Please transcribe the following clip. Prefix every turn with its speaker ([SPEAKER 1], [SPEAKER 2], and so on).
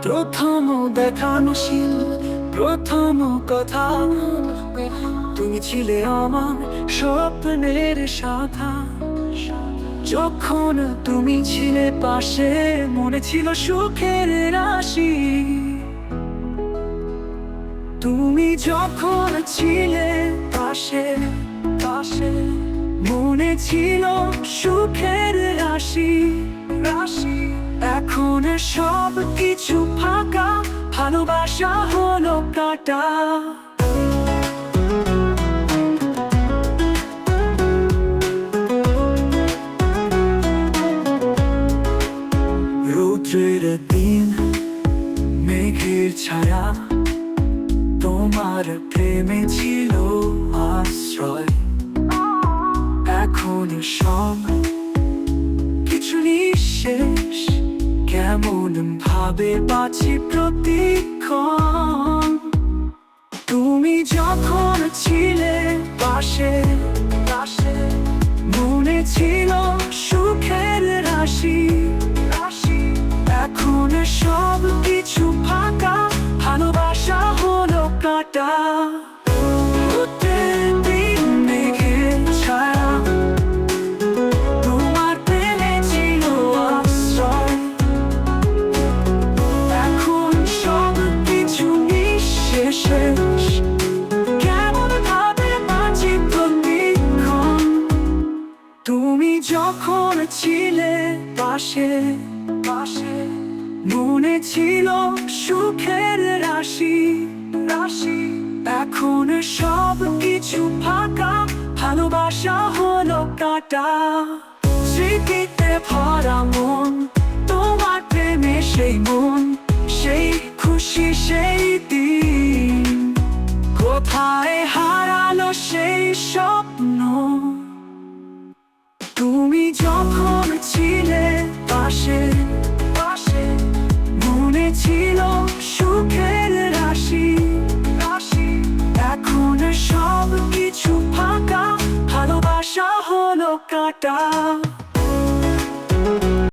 [SPEAKER 1] প্রথম দেখানোশীল প্রথম কথা, তুমি ছিলে আমার স্বপ্নের সাথা। যখন তুমি ছিলে পাশে, মনে ছিল সুখের রাশি। তুমি যখন ছিলে পাশে পাশে, মনে ছিল সুখের রাশি রাশি। এখন সব কিছু ফাঁকা, ভালোবাসা হলো কাটা। রৌদ্রের দিন, মেঘের ছায়া, তোমার প্রেমে ছিল আশ্রয়। এখন সব কিছু নিঃশেষ, কেমন ভাবে বাঁচি প্রতিক্ষণ। তুমি যখন ছিলে পাশে পাশে, মনে ছিল সুখের রাশি রাশি। এখন সব কিছু ফাঁকা, ভালোবাসা হলো কাটা। মেঘের ছায়া, তোমার প্রেমে ছিল আশ্রয়। এখন সব কিছু নিঃশেষ, কেমন ভাবে বাঁচি প্রতিক্ষণ। তুমি যখন ছিলে পাশে পাশে, মনে ছিল সুখের রাশি রাশি। এখন সব কিছু ফাঁকা, ভালোবাসা হলো কাটা। স্মৃতিতে ভরা মন, তোমার প্রেমে সেই মন, সেই খুশি সেই দিন। কোথায় হারালো সেই স্বপ্ন? তুমি যখন ছিলে পাশে পাশে, মনে ছিল সুখের রাশি রাশি। এখন সব কিছু ফাঁকা, ভালোবাসা হলো কাটা।